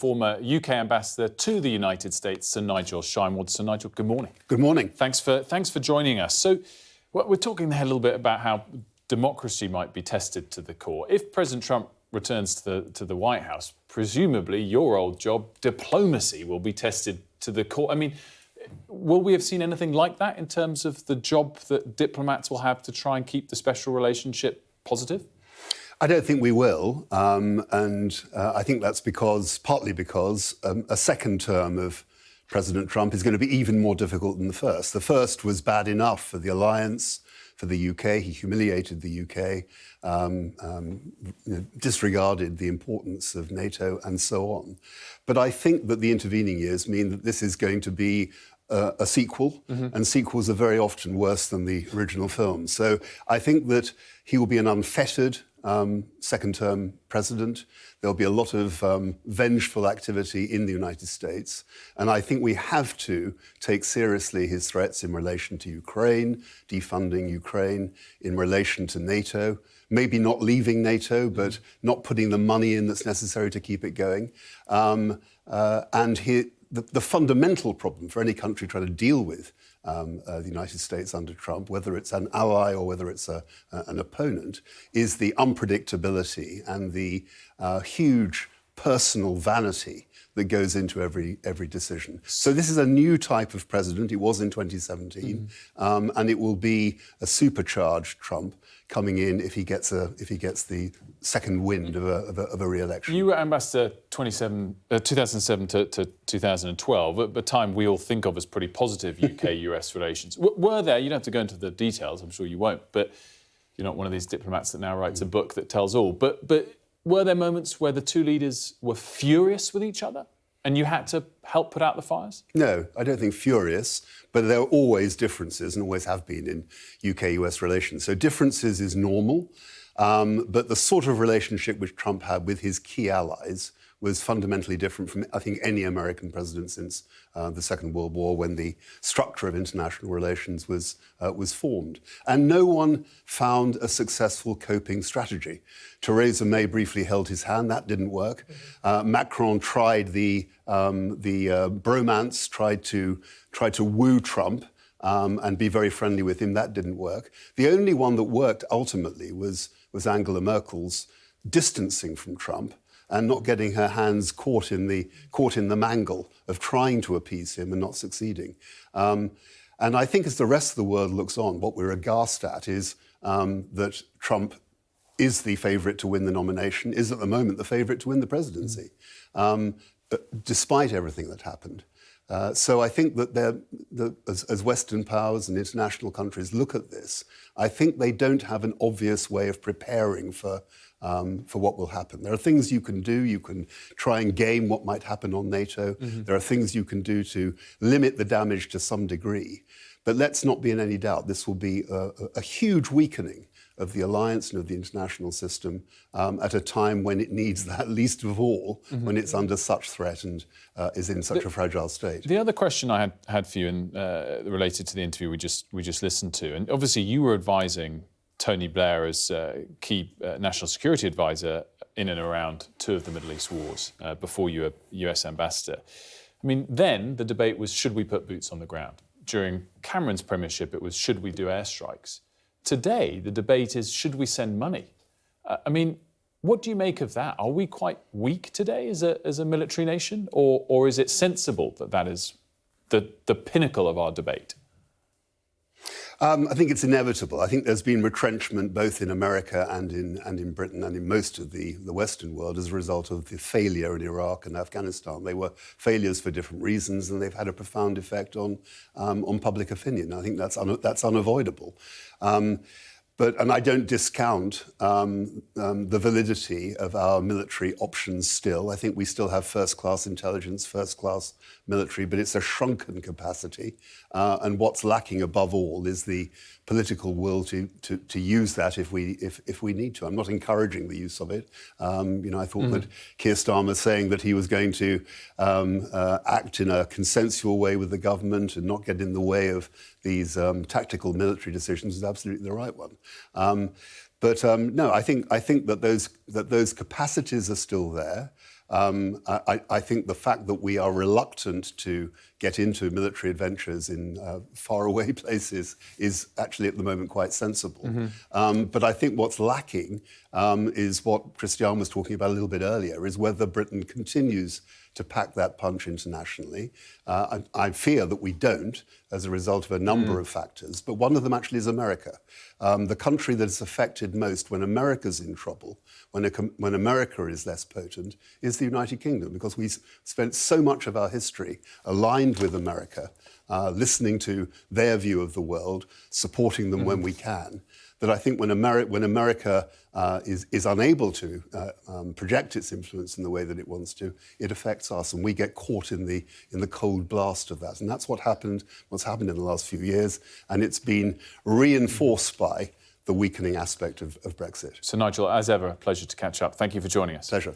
former UK ambassador to the United States, Sir Nigel Sheniwald. Sir Nigel, good morning. Good morning. Thanks for joining us. So we're talking there a little bit about how democracy might be tested to the core. If President Trump returns to the White House, presumably your old job, diplomacy, will be tested to the core. I mean, will we have seen anything like that in terms of the job that diplomats will have to try and keep the special relationship positive? I don't think we will, I think that's partly because a second term of President Trump is going to be even more difficult than the first. The first was bad enough for the alliance, for the UK. He humiliated the UK, disregarded the importance of NATO and so on. But I think that the intervening years mean that this is going to be a sequel, and sequels are very often worse than the original film. So I think that he will be an unfettered second-term president. There'll be a lot of vengeful activity in the United States. And I think we have to take seriously his threats in relation to Ukraine, defunding Ukraine, in relation to NATO, maybe not leaving NATO, but not putting the money in that's necessary to keep it going. The fundamental problem for any country trying to deal with the United States under Trump, whether it's an ally or whether it's an opponent, is the unpredictability and the huge personal vanity that goes into every decision. So this is a new type of president. It was in 2017, and it will be a supercharged Trump coming in if he gets the second wind of a re-election. You were ambassador 2007 to 2012, at the time we all think of as pretty positive UK-US relations. Were there, you don't have to go into the details, I'm sure you won't, but you're not one of these diplomats that now writes a book that tells all, but were there moments where the two leaders were furious with each other and you had to help put out the fires? No, I don't think furious, but there are always differences and always have been in UK-US relations. So differences is normal, but the sort of relationship which Trump had with his key allies was fundamentally different from, I think, any American president since the Second World War, when the structure of international relations was formed. And no one found a successful coping strategy. Theresa May briefly held his hand. That didn't work. Macron tried the bromance, tried to woo Trump and be very friendly with him. That didn't work. The only one that worked ultimately was Angela Merkel's distancing from Trump and not getting her hands caught in the mangle of trying to appease him and not succeeding. And I think as the rest of the world looks on, what we're aghast at is that Trump is the favourite to win the nomination, is at the moment the favourite to win the presidency, despite everything that happened. So I think that as Western powers and international countries look at this, I think they don't have an obvious way of preparing for what will happen. There are things you can do. You can try and game what might happen on NATO. There are things you can do to limit the damage to some degree. But let's not be in any doubt, this will be a huge weakening of the alliance and of the international system at a time when it needs that least of all, when it's under such threat and is in such a fragile state. The other question I had for you, related to the interview we just listened to, and obviously you were advising Tony Blair as key national security advisor in and around two of the Middle East wars before you were US ambassador. I mean, then the debate was, should we put boots on the ground? During Cameron's premiership, it was, should we do airstrikes? Today, the debate is, should we send money? I mean, what do you make of that? Are we quite weak today as a military nation? Or is it sensible that is the pinnacle of our debate? I think it's inevitable. I think there's been retrenchment both in America and in Britain and in most of the Western world as a result of the failure in Iraq and Afghanistan. They were failures for different reasons, and they've had a profound effect on public opinion. I think that's unavoidable. And I don't discount the validity of our military options still. I think we still have first-class intelligence, first-class military, but it's a shrunken capacity. And what's lacking above all is the political will to use that if we need to. I'm not encouraging the use of it. I thought that Keir Starmer saying that he was going to act in a consensual way with the government and not get in the way of these tactical military decisions is absolutely the right one. No, I think that those capacities are still there. I think the fact that we are reluctant to get into military adventures in faraway places is actually at the moment quite sensible. But I think what's lacking is what Christian was talking about a little bit earlier, is whether Britain continues to pack that punch internationally. I fear that we don't as a result of a number of factors, but one of them actually is America. The country that is affected most when America's in trouble, when America is less potent, is the United Kingdom, because we spent so much of our history aligned with America, listening to their view of the world, supporting them when we can, that I think when America is unable to project its influence in the way that it wants to, it affects us, and we get caught in the cold blast of that. And that's what's happened in the last few years, and it's been reinforced by the weakening aspect of Brexit. So, Nigel, as ever, a pleasure to catch up. Thank you for joining us. Pleasure.